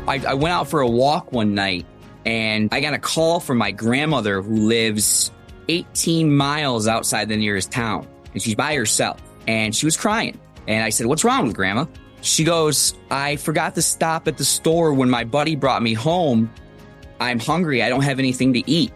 I went out for a walk one night and I got a call from my grandmother who lives 18 miles outside the nearest town. And she's by herself and she was crying. And I said, "What's wrong with Grandma?" She goes, "I forgot to stop at the store when my buddy brought me home. I'm hungry. I don't have anything to eat."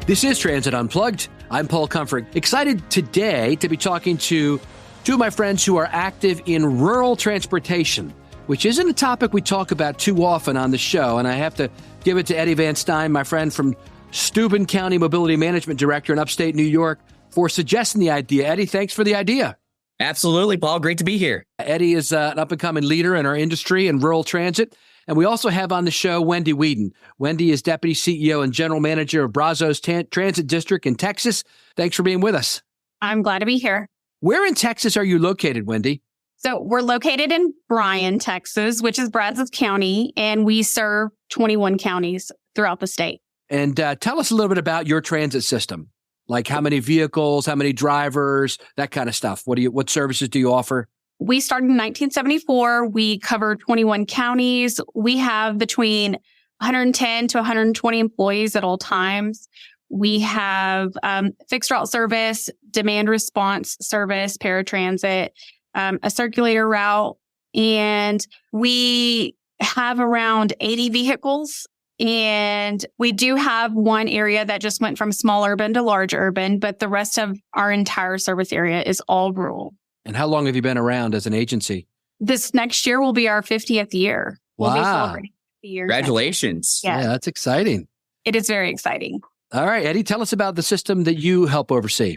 This is Transit Unplugged. I'm Paul Comfort. Excited today to be talking to two of my friends who are active in rural transportation, which isn't a topic we talk about too often on the show. And I have to give it to Eddie VanStein, my friend from Steuben County Mobility Management Director in Upstate New York, for suggesting the idea. Eddie, thanks for the idea. Absolutely, Paul. Great to be here. Eddie is an up-and-coming leader in our industry in rural transit. And we also have on the show Wendy Weedon. Wendy is Deputy CEO and General Manager of Brazos Transit District in Texas. Thanks for being with us. I'm glad to be here. Where in Texas are you located, Wendy? So we're located in Bryan, Texas, which is Brazos County, and we serve 21 counties throughout the state. And tell us a little bit about your transit system, like how many vehicles, how many drivers, that kind of stuff. What services do you offer? We started in 1974. We cover 21 counties. We have between 110 to 120 employees at all times. We have fixed route service, demand response service, paratransit, a circulator route, and we have around 80 vehicles. And we do have one area that just went from small urban to large urban, but the rest of our entire service area is all rural. And how long have you been around as an agency? This next year will be our 50th year. Wow. We'll be celebrating 50 years. Congratulations. Yeah, that's exciting. It is very exciting. All right, Eddie, tell us about the system that you help oversee.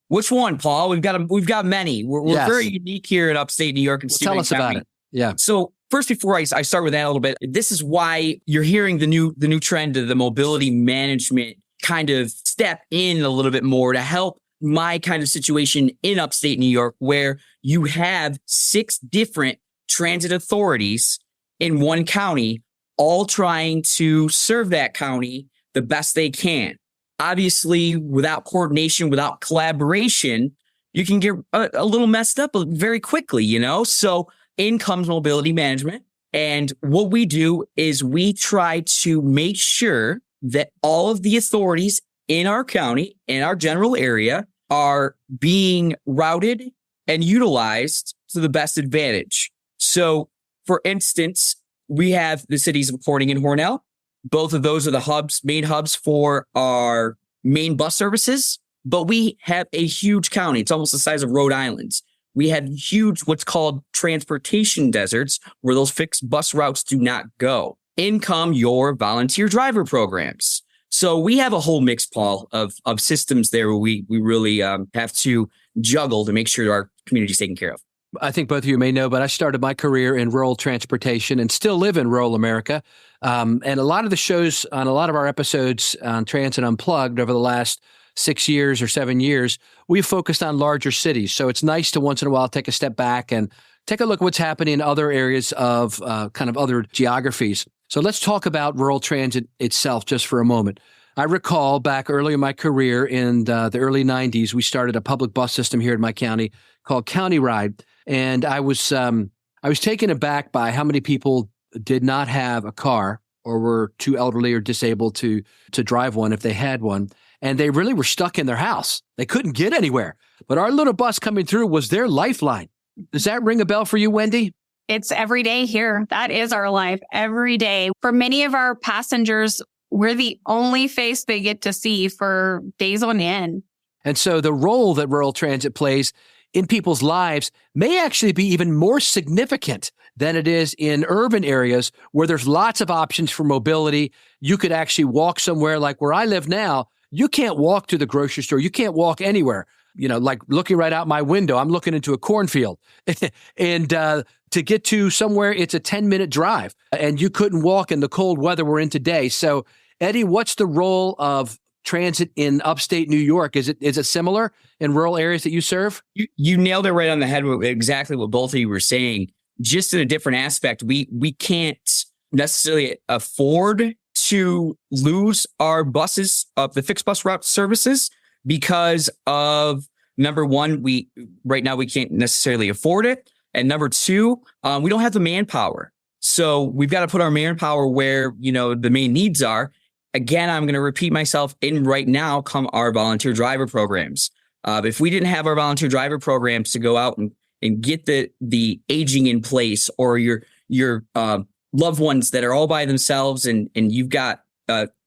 Which one, Paul? We've got many. We're Yes. very unique here in Upstate New York and Steuben Tell us County. about it. Yeah. So first, before I start with that a little bit, this is why you're hearing the new trend of the mobility management kind of step in a little bit more to help my kind of situation in Upstate New York, where you have 6 different transit authorities in one county, all trying to serve that county the best they can. Obviously, without coordination, without collaboration, you can get a little messed up very quickly, So in comes mobility management. And what we do is we try to make sure that all of the authorities in our county, in our general area, are being routed and utilized to the best advantage. So, for instance, we have the cities of Corning and Hornell. Both of those are the main hubs for our main bus services. But we have a huge county. It's almost the size of Rhode Island. We have huge, what's called transportation deserts, where those fixed bus routes do not go. In come your volunteer driver programs. So we have a whole mix, Paul, of systems there where we really have to juggle to make sure our community is taken care of. I think both of you may know, but I started my career in rural transportation and still live in rural America. And a lot of the shows on a lot of our episodes on Transit Unplugged over the last 6 years or 7 years, we've focused on larger cities. So it's nice to once in a while take a step back and take a look at what's happening in other areas of kind of other geographies. So let's talk about rural transit itself just for a moment. I recall back early in my career in the early 90s, we started a public bus system here in my county called County Ride. And I was taken aback by how many people did not have a car or were too elderly or disabled to drive one if they had one. And they really were stuck in their house. They couldn't get anywhere. But our little bus coming through was their lifeline. Does that ring a bell for you, Wendy? It's every day here. That is our life every day. For many of our passengers, we're the only face they get to see for days on end. And so the role that rural transit plays in people's lives may actually be even more significant than it is in urban areas where there's lots of options for mobility. You could actually walk somewhere like where I live now. You can't walk to the grocery store. You can't walk anywhere. Like looking right out my window, I'm looking into a cornfield. And to get to somewhere, it's a 10-minute drive. And you couldn't walk in the cold weather we're in today. So, Eddie, what's the role of transit in upstate New York? Is it similar in rural areas that you serve? You nailed it right on the head with exactly what both of you were saying. Just in a different aspect, we can't necessarily afford to lose our buses, the fixed bus route services, because of, number one, right now we can't necessarily afford it. And number two, we don't have the manpower. So we've got to put our manpower where, the main needs are. Again, I'm going to repeat myself. In right now come our volunteer driver programs. If we didn't have our volunteer driver programs to go out and get the aging in place, or your loved ones that are all by themselves, and you've got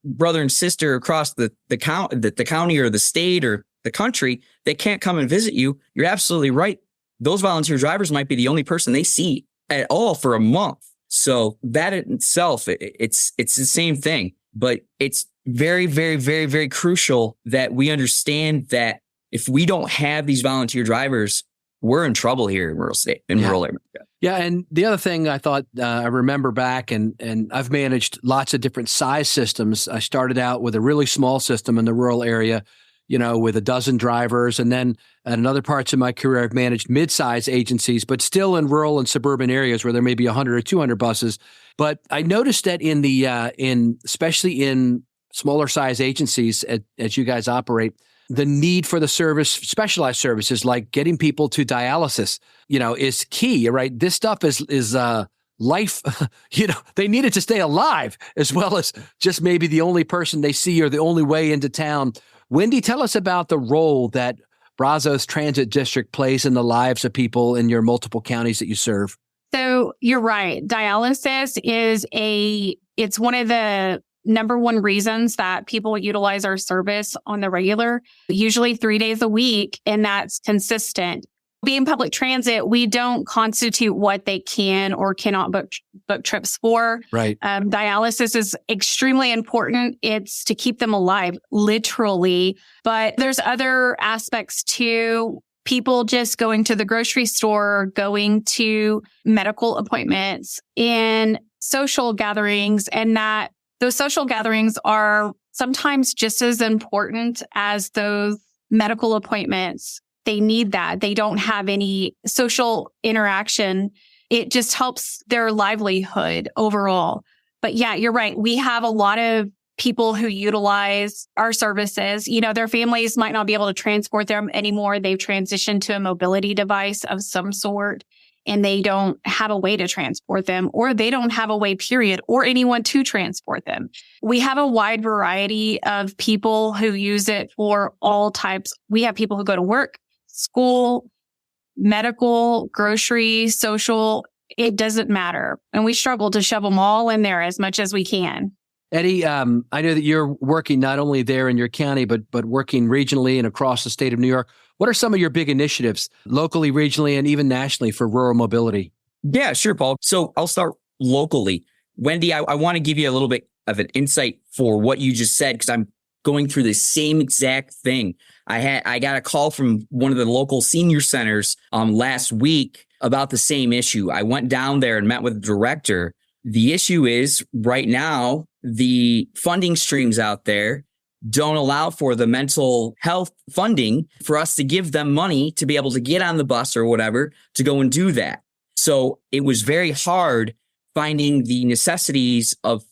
brother and sister across the county or the state or the country, they can't come and visit you. You're absolutely right. Those volunteer drivers might be the only person they see at all for a month. So that in itself, it's the same thing. But it's very, very, very, very crucial that we understand that if we don't have these volunteer drivers, we're in trouble here in rural America. Yeah. And the other thing I thought, I remember back, and I've managed lots of different size systems. I started out with a really small system in the rural area, with a dozen drivers. And then in other parts of my career, I've managed mid-size agencies, but still in rural and suburban areas where there may be 100 or 200 buses. But I noticed that especially in smaller size agencies, as you guys operate, the need for the specialized services like getting people to dialysis, is key, right? This stuff is life, they need it to stay alive, as well as just maybe the only person they see or the only way into town. Wendy, tell us about the role that Brazos Transit District plays in the lives of people in your multiple counties that you serve. So you're right. Dialysis it's one of the number one reasons that people utilize our service on the regular, usually 3 days a week, and that's consistent. Being public transit, we don't constitute what they can or cannot book trips for. Right. Dialysis is extremely important. It's to keep them alive, literally. But there's other aspects too. People just going to the grocery store, going to medical appointments, and social gatherings, and that those social gatherings are sometimes just as important as those medical appointments. They need that. They don't have any social interaction. It just helps their livelihood overall. But yeah, you're right. We have a lot of people who utilize our services. Their families might not be able to transport them anymore. They've transitioned to a mobility device of some sort, and they don't have a way to transport them, or they don't have a way, period, or anyone to transport them. We have a wide variety of people who use it for all types. We have people who go to work, school, medical, grocery, social. It doesn't matter. And we struggle to shove them all in there as much as we can. Eddie, I know that you're working not only there in your county, but working regionally and across the state of New York. What are some of your big initiatives locally, regionally, and even nationally for rural mobility? Yeah, sure, Paul. So I'll start locally. Wendy, I want to give you a little bit of an insight for what you just said, because I'm going through the same exact thing. I got a call from one of the local senior centers last week about the same issue. I went down there and met with the director. The issue is right now, the funding streams out there don't allow for the mental health funding for us to give them money to be able to get on the bus or whatever to go and do that. So it was very hard finding the necessities of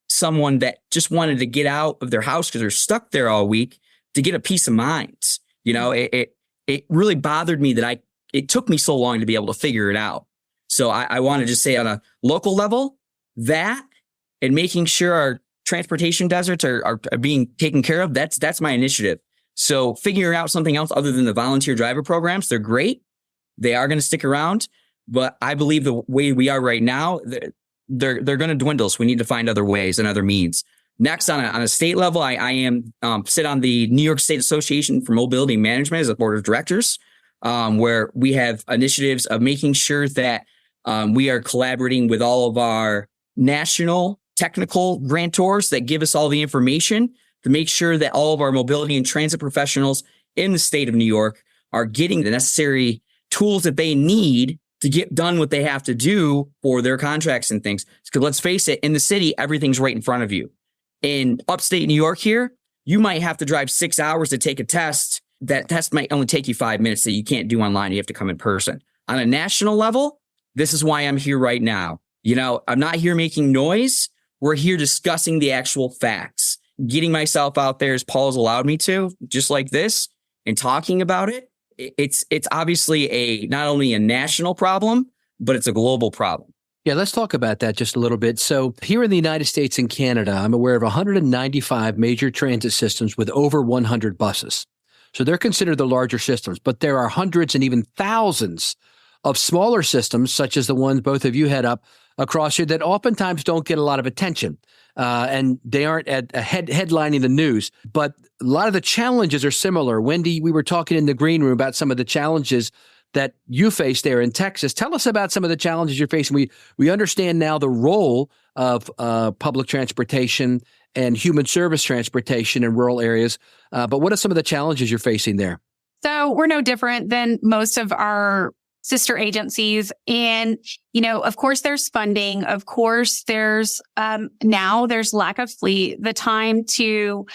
someone that just wanted to get out of their house because they're stuck there all week to get a peace of mind. It really bothered me that it took me so long to be able to figure it out. So I want to just say on a local level, that and making sure our transportation deserts are being taken care of, that's my initiative. So figuring out something else other than the volunteer driver programs, they're great. They are going to stick around. But I believe the way we are right now, they're going to dwindle. So we need to find other ways and other means. Next, on a state level, I sit on the New York State Association for Mobility Management as a board of directors, where we have initiatives of making sure that we are collaborating with all of our national technical grantors that give us all the information to make sure that all of our mobility and transit professionals in the state of New York are getting the necessary tools that they need to get done what they have to do for their contracts and things. Because let's face it, in the city, everything's right in front of you. In upstate New York here, you might have to drive 6 hours to take a test. That test might only take you 5 minutes that you can't do online. You have to come in person. On a national level, this is why I'm here right now. I'm not here making noise. We're here discussing the actual facts, getting myself out there as Paul has allowed me to, just like this, and talking about it. it's obviously not only a national problem, but it's a global problem. Yeah, let's talk about that just a little bit. So here in the United States and Canada, I'm aware of 195 major transit systems with over 100 buses. So they're considered the larger systems, but there are hundreds and even thousands of smaller systems, such as the ones both of you head up across here, that oftentimes don't get a lot of attention. And they aren't headlining the news. But a lot of the challenges are similar. Wendy, we were talking in the green room about some of the challenges that you face there in Texas. Tell us about some of the challenges you're facing. We understand now the role of public transportation and human service transportation in rural areas. But what are some of the challenges you're facing there? So we're no different than most of our sister agencies. And, of course, there's funding. Of course, there's now there's lack of fleet. The time to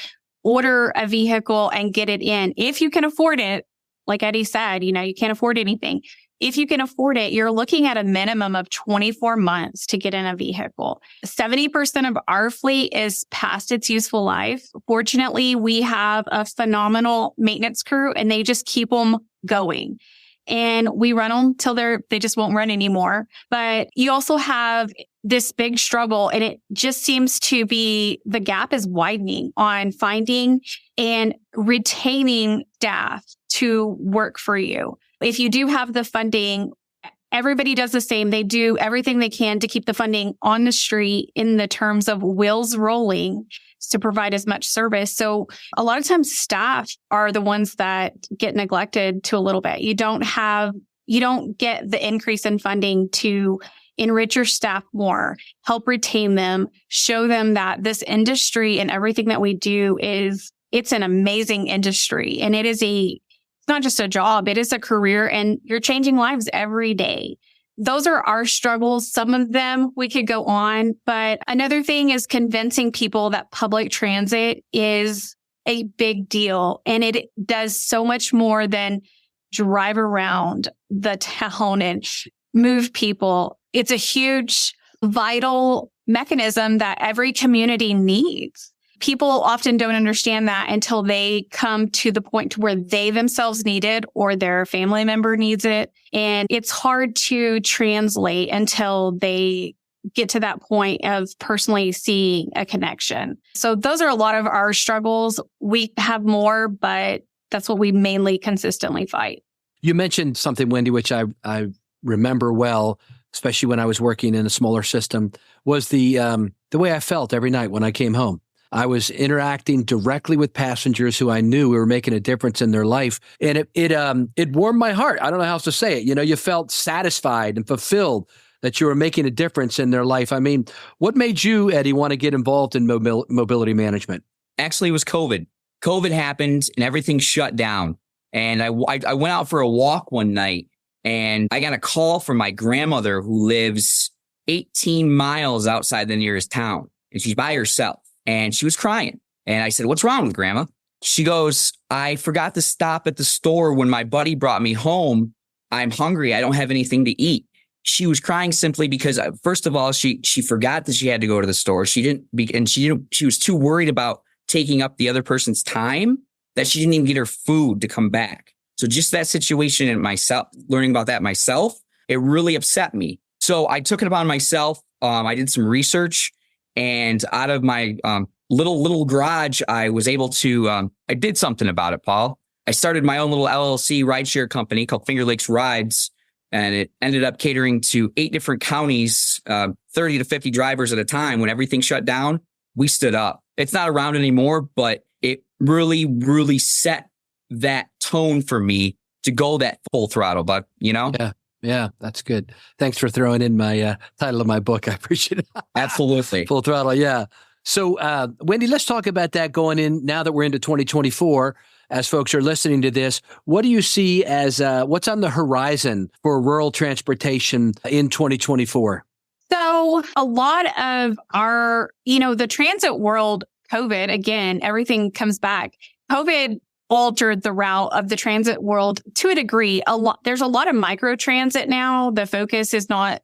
order a vehicle and get it in, if you can afford it, like Eddie said, you can't afford anything. If you can afford it, you're looking at a minimum of 24 months to get in a vehicle. 70% of our fleet is past its useful life. Fortunately, we have a phenomenal maintenance crew and they just keep them going. And we run them till they just won't run anymore. But you also have this big struggle, and it just seems to be the gap is widening on finding and retaining staff to work for you. If you do have the funding, everybody does the same. They do everything they can to keep the funding on the street in the terms of wheels rolling to provide as much service. So a lot of times staff are the ones that get neglected to a little bit. You don't get the increase in funding to enrich your staff more, help retain them, show them that this industry and everything that we do it's an amazing industry. And it's not just a job, it is a career, and you're changing lives every day. Those are our struggles. Some of them we could go on, but another thing is convincing people that public transit is a big deal, and it does so much more than drive around the town and move people. It's a huge, vital mechanism that every community needs. People often don't understand that until they come to the point to where they themselves need it or their family member needs it. And it's hard to translate until they get to that point of personally seeing a connection. So those are a lot of our struggles. We have more, but that's what we mainly consistently fight. You mentioned something, Wendy, which I remember well, especially when I was working in a smaller system, was the way I felt every night when I came home. I was interacting directly with passengers who I knew were making a difference in their life. And it warmed my heart. I don't know how else to say it. You felt satisfied and fulfilled that you were making a difference in their life. I mean, what made you, Eddie, want to get involved in mobility management? Actually, it was COVID. COVID happened and everything shut down. And I went out for a walk one night and I got a call from my grandmother who lives 18 miles outside the nearest town. And she's by herself. And she was crying. And I said, "What's wrong with Grandma?" She goes, "I forgot to stop at the store when my buddy brought me home. I'm hungry. I don't have anything to eat." She was crying simply because, first of all, she forgot that she had to go to the store. She was too worried about taking up the other person's time that she didn't even get her food to come back. So just that situation and myself, learning about that myself, it really upset me. So I took it upon myself. I did some research. And out of my little garage, I was able to, I did something about it, Paul. I started my own little LLC rideshare company called Finger Lakes Rides, and it ended up catering to 8 different counties, 30 to 50 drivers at a time. When everything shut down, we stood up. It's not around anymore, but it really, really set that tone for me to go that full throttle, but Yeah, that's good. Thanks for throwing in my title of my book. I appreciate it. Absolutely. Full throttle, yeah. So, Wendy, let's talk about that going in now that we're into 2024. As folks are listening to this, what do you see as what's on the horizon for rural transportation in 2024? So a lot of our, the transit world, COVID, again, everything comes back. COVID altered the route of the transit world to a degree. There's a lot of micro transit now. The focus is not,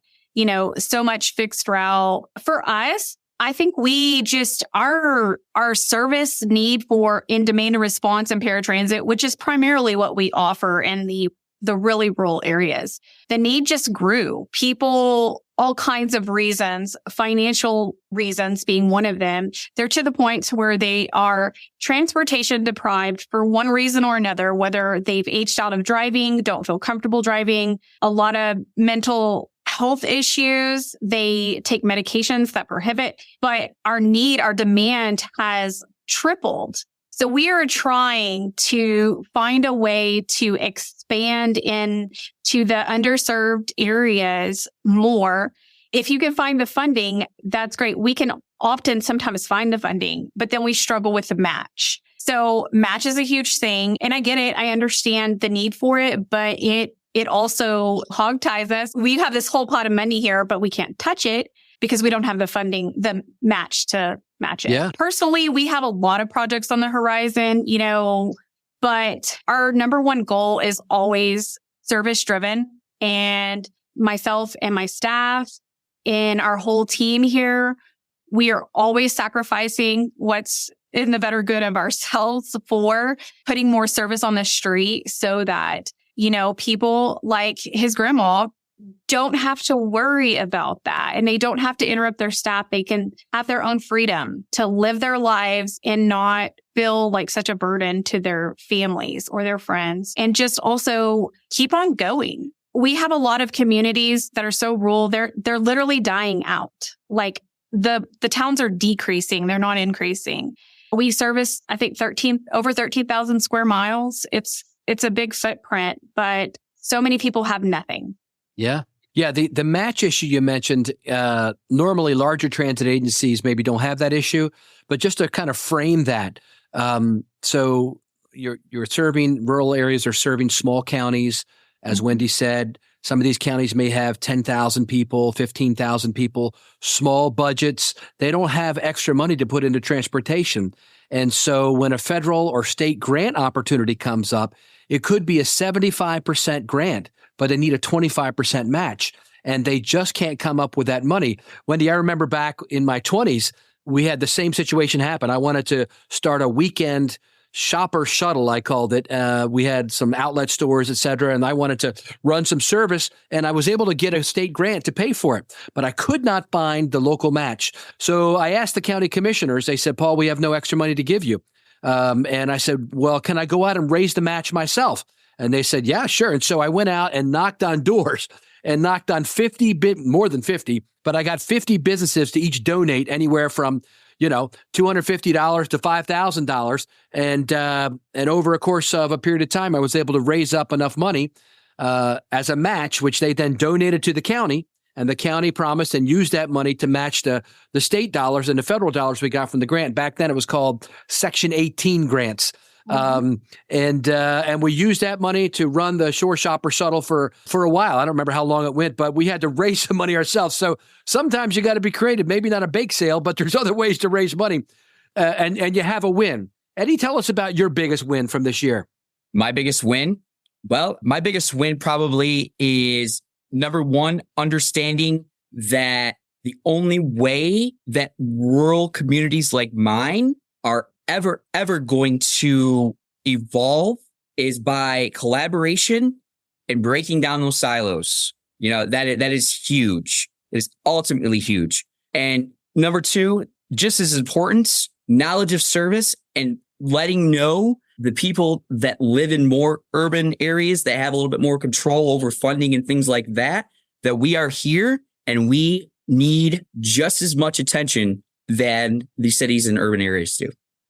so much fixed route. For us, I think we just, our service need for in-demand response and paratransit, which is primarily what we offer in the really rural areas. The need just grew. People, all kinds of reasons, financial reasons being one of them. They're to the point where they are transportation deprived for one reason or another, whether they've aged out of driving, don't feel comfortable driving, a lot of mental health issues. They take medications that prohibit, but our demand has tripled. So we are trying to find a way to expand into the underserved areas more. If you can find the funding, that's great. We can often sometimes find the funding, but then we struggle with the match. So match is a huge thing. And I get it. I understand the need for it, but it also hogties us. We have this whole pot of money here, but we can't touch it because we don't have the funding, the match to match it. Yeah. Personally, we have a lot of projects on the horizon, but our number one goal is always service driven. And myself and my staff and our whole team here, we are always sacrificing what's in the better good of ourselves for putting more service on the street so that people like his grandma don't have to worry about that, and they don't have to interrupt their staff. They can have their own freedom to live their lives and not feel like such a burden to their families or their friends, and just also keep on going. We have a lot of communities that are so rural. They're literally dying out. Like the towns are decreasing. They're not increasing. We service, I think, over 13,000 square miles. It's a big footprint, but so many people have nothing. Yeah. Yeah. The match issue you mentioned, normally larger transit agencies maybe don't have that issue, but just to kind of frame that. So you're serving rural areas or serving small counties, as Wendy said. Some of these counties may have 10,000 people, 15,000 people, small budgets. They don't have extra money to put into transportation. And so when a federal or state grant opportunity comes up, it could be a 75% grant, but they need a 25% match. And they just can't come up with that money. Wendy, I remember back in my 20s, we had the same situation happen. I wanted to start a weekend shopper shuttle, I called it. We had some outlet stores, et cetera, and I wanted to run some service, and I was able to get a state grant to pay for it, but I could not find the local match. So I asked the county commissioners. They said, Paul, we have no extra money to give you. And I said, well, can I go out and raise the match myself? And they said, yeah, sure. And so I went out and knocked on doors and knocked on more than 50, but I got 50 businesses to each donate anywhere from $250 to $5,000. And over a course of a period of time, I was able to raise up enough money as a match, which they then donated to the county. And the county promised and used that money to match the state dollars and the federal dollars we got from the grant. Back then, it was called Section 18 grants. And we used that money to run the Shore Shopper shuttle for a while. I don't remember how long it went, but we had to raise some money ourselves. So sometimes you got to be creative. Maybe not a bake sale, but there's other ways to raise money, and you have a win. Eddie, tell us about your biggest win from this year. My biggest win? Well, my biggest win probably is, number one, understanding that the only way that rural communities like mine are ever going to evolve is by collaboration and breaking down those silos. That is huge. It is ultimately huge. And number two, just as important, knowledge of service and letting know the people that live in more urban areas that have a little bit more control over funding and things like that we are here and we need just as much attention than the cities and urban areas do.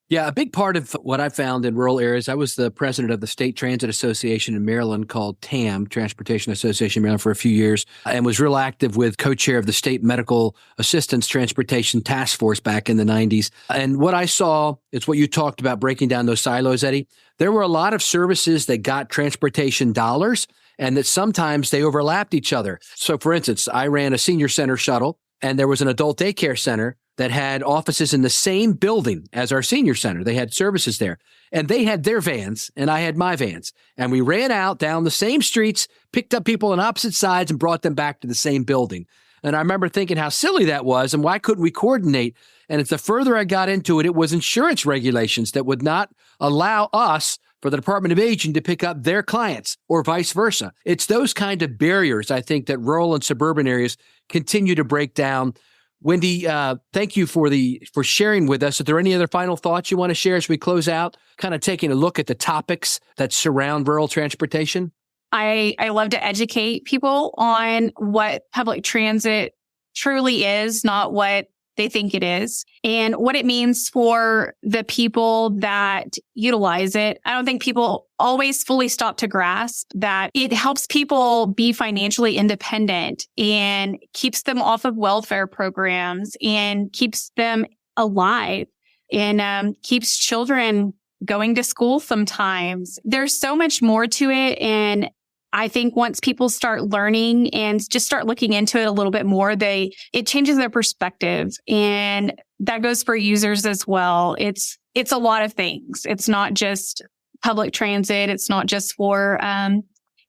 Yeah, a big part of what I found in rural areas, I was the president of the State Transit Association in Maryland called TAM, Transportation Association in Maryland, for a few years, and was real active with co-chair of the State Medical Assistance Transportation Task Force back in the 90s. And what I saw is what you talked about, breaking down those silos, Eddie. There were a lot of services that got transportation dollars and that sometimes they overlapped each other. So, for instance, I ran a senior center shuttle, and there was an adult daycare center that had offices in the same building as our senior center. They had services there, and they had their vans and I had my vans, and we ran out down the same streets, picked up people on opposite sides and brought them back to the same building. And I remember thinking how silly that was and why couldn't we coordinate? And the further I got into it, it was insurance regulations that would not allow us, for the Department of Aging, to pick up their clients or vice versa. It's those kind of barriers, I think, that rural and suburban areas continue to break down. Wendy, thank you for sharing with us. Are there any other final thoughts you want to share as we close out, kind of taking a look at the topics that surround rural transportation? I love to educate people on what public transit truly is, not what they think it is, and what it means for the people that utilize it. I don't think people always fully stop to grasp that it helps people be financially independent and keeps them off of welfare programs and keeps them alive and keeps children going to school sometimes. There's so much more to it. And I think once people start learning and just start looking into it a little bit more, it changes their perspective. And that goes for users as well. It's a lot of things. It's not just public transit. It's not just for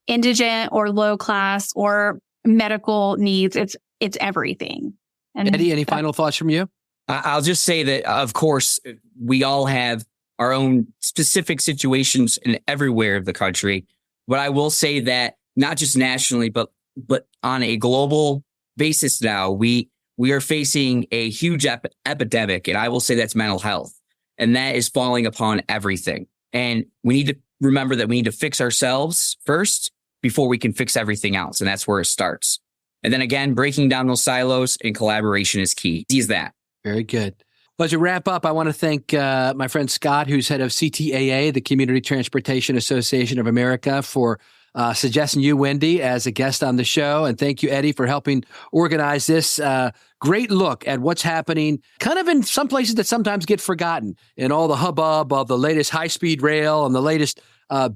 indigent or low class or medical needs. It's everything. And Eddie, any final thoughts from you? I'll just say that, of course, we all have our own specific situations in everywhere of the country. But I will say that not just nationally, but on a global basis now, we are facing a huge epidemic. And I will say that's mental health. And that is falling upon everything. And we need to remember that we need to fix ourselves first before we can fix everything else. And that's where it starts. And then again, breaking down those silos and collaboration is key. Easy as that. Very good. Well, as we wrap up, I want to thank my friend Scott, who's head of CTAA, the Community Transportation Association of America, for suggesting you, Wendy, as a guest on the show. And thank you, Eddie, for helping organize this great look at what's happening kind of in some places that sometimes get forgotten in all the hubbub of the latest high-speed rail and the latest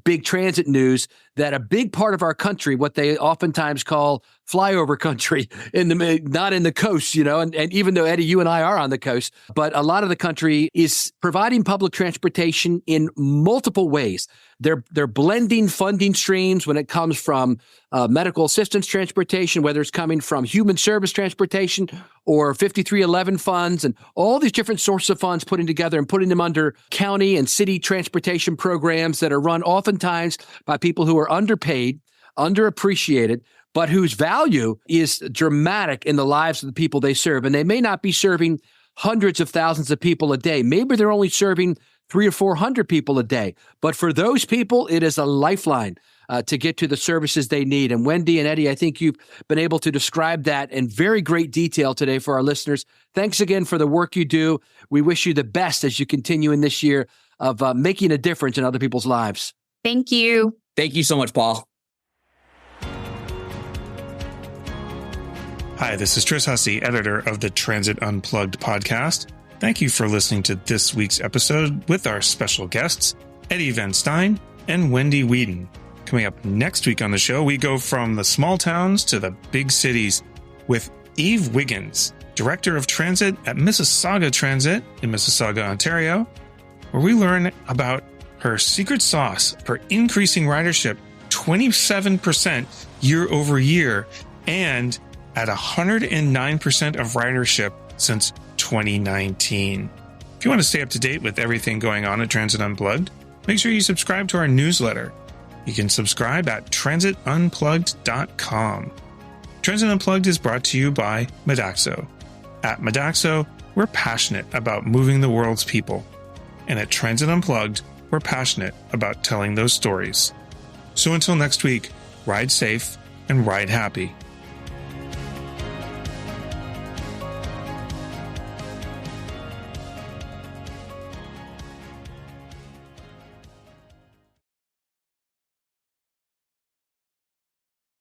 big transit news, that a big part of our country, what they oftentimes call flyover country, not in the coast, and even though, Eddie, you and I are on the coast, but a lot of the country is providing public transportation in multiple ways. They're blending funding streams when it comes from medical assistance transportation, whether it's coming from human service transportation or 5311 funds and all these different sources of funds putting together and putting them under county and city transportation programs that are run oftentimes by people who are underpaid, underappreciated, but whose value is dramatic in the lives of the people they serve. And they may not be serving hundreds of thousands of people a day. Maybe they're only serving 300 or 400 people a day. But for those people, it is a lifeline to get to the services they need. And Wendy and Eddie, I think you've been able to describe that in very great detail today for our listeners. Thanks again for the work you do. We wish you the best as you continue in this year of making a difference in other people's lives. Thank you. Thank you so much, Paul. Hi, this is Tris Hussey, editor of the Transit Unplugged podcast. Thank you for listening to this week's episode with our special guests, Eddie VanStein and Wendy Weedon. Coming up next week on the show, we go from the small towns to the big cities with Eve Wiggins, Director of Transit at Mississauga Transit in Mississauga, Ontario, where we learn about her secret sauce for increasing ridership 27% year over year and at 109% of ridership since 2019. If you want to stay up to date with everything going on at Transit Unplugged, make sure you subscribe to our newsletter. You can subscribe at transitunplugged.com. Transit Unplugged is brought to you by Modaxo. At Modaxo, we're passionate about moving the world's people. And at Transit Unplugged, we're passionate about telling those stories. So until next week, ride safe and ride happy.